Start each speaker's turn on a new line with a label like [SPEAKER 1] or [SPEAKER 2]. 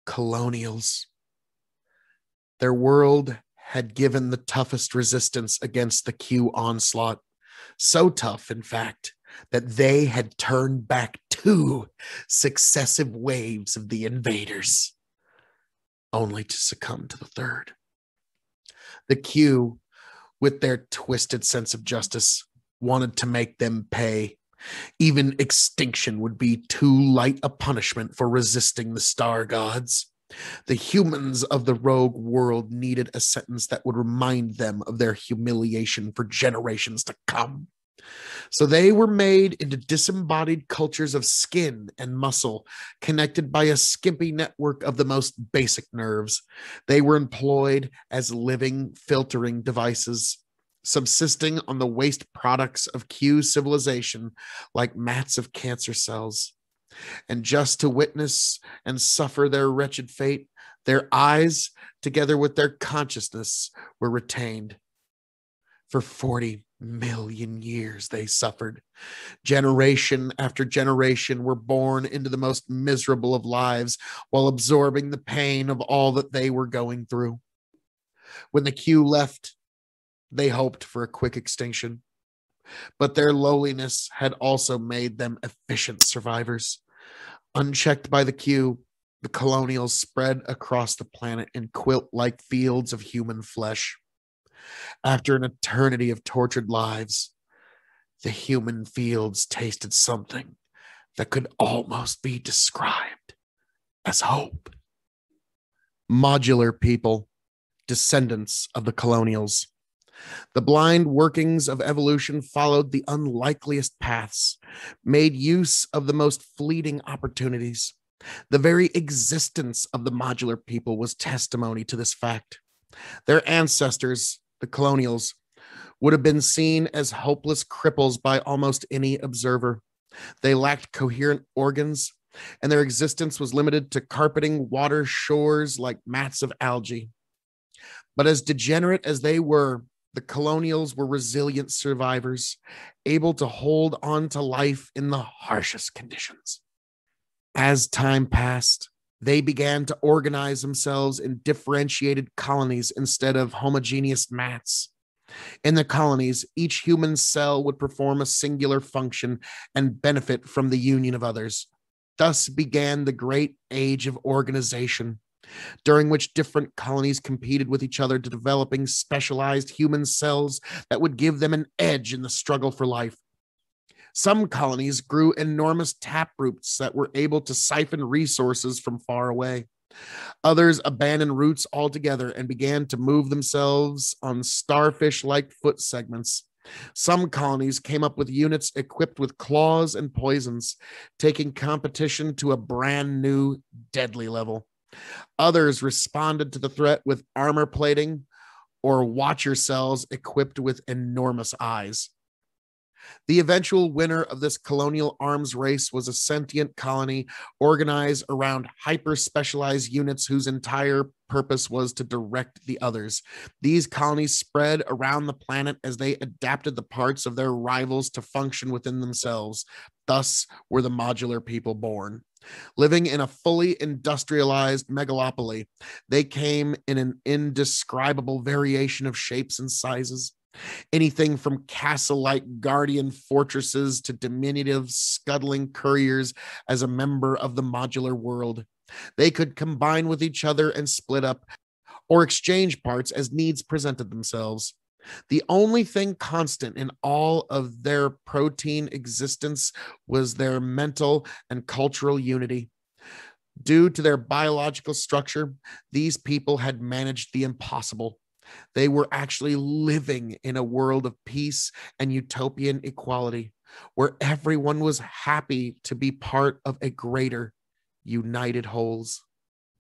[SPEAKER 1] Colonials. Their world had given the toughest resistance against the Q onslaught. So tough, in fact, that they had turned back 2 successive waves of the invaders, only to succumb to the third. The Q, with their twisted sense of justice, wanted to make them pay. Even extinction would be too light a punishment for resisting the star gods. The humans of the rogue world needed a sentence that would remind them of their humiliation for generations to come. So they were made into disembodied cultures of skin and muscle, connected by a skimpy network of the most basic nerves. They were employed as living filtering devices, subsisting on the waste products of Q civilization like mats of cancer cells. And just to witness and suffer their wretched fate, their eyes, together with their consciousness, were retained. For 40 million years they suffered. Generation after generation were born into the most miserable of lives while absorbing the pain of all that they were going through. When the Q left, they hoped for a quick extinction, but their lowliness had also made them efficient survivors. Unchecked by the Q, the Colonials spread across the planet in quilt-like fields of human flesh. After an eternity of tortured lives, the human fields tasted something that could almost be described as hope. Modular People, descendants of the Colonials. The blind workings of evolution followed the unlikeliest paths, made use of the most fleeting opportunities. The very existence of the modular people was testimony to this fact. Their ancestors, the Colonials, would have been seen as hopeless cripples by almost any observer. They lacked coherent organs, and their existence was limited to carpeting water shores like mats of algae. But as degenerate as they were, the Colonials were resilient survivors, able to hold on to life in the harshest conditions. As time passed, they began to organize themselves in differentiated colonies instead of homogeneous mats. In the colonies, each human cell would perform a singular function and benefit from the union of others. Thus began the great age of organization, during which different colonies competed with each other to developing specialized human cells that would give them an edge in the struggle for life. Some colonies grew enormous taproots that were able to siphon resources from far away. Others abandoned roots altogether and began to move themselves on starfish-like foot segments. Some colonies came up with units equipped with claws and poisons, taking competition to a brand new, deadly level. Others responded to the threat with armor plating or watcher cells equipped with enormous eyes. The eventual winner of this colonial arms race was a sentient colony organized around hyper-specialized units whose entire purpose was to direct the others. These colonies spread around the planet as they adapted the parts of their rivals to function within themselves. Thus were the modular people born. Living in a fully industrialized megalopoly, they came in an indescribable variation of shapes and sizes. Anything from castle-like guardian fortresses to diminutive scuttling couriers as a member of the modular world. They could combine with each other and split up, or exchange parts as needs presented themselves. The only thing constant in all of their protein existence was their mental and cultural unity. Due to their biological structure, these people had managed the impossible. They were actually living in a world of peace and utopian equality, where everyone was happy to be part of a greater, united wholes.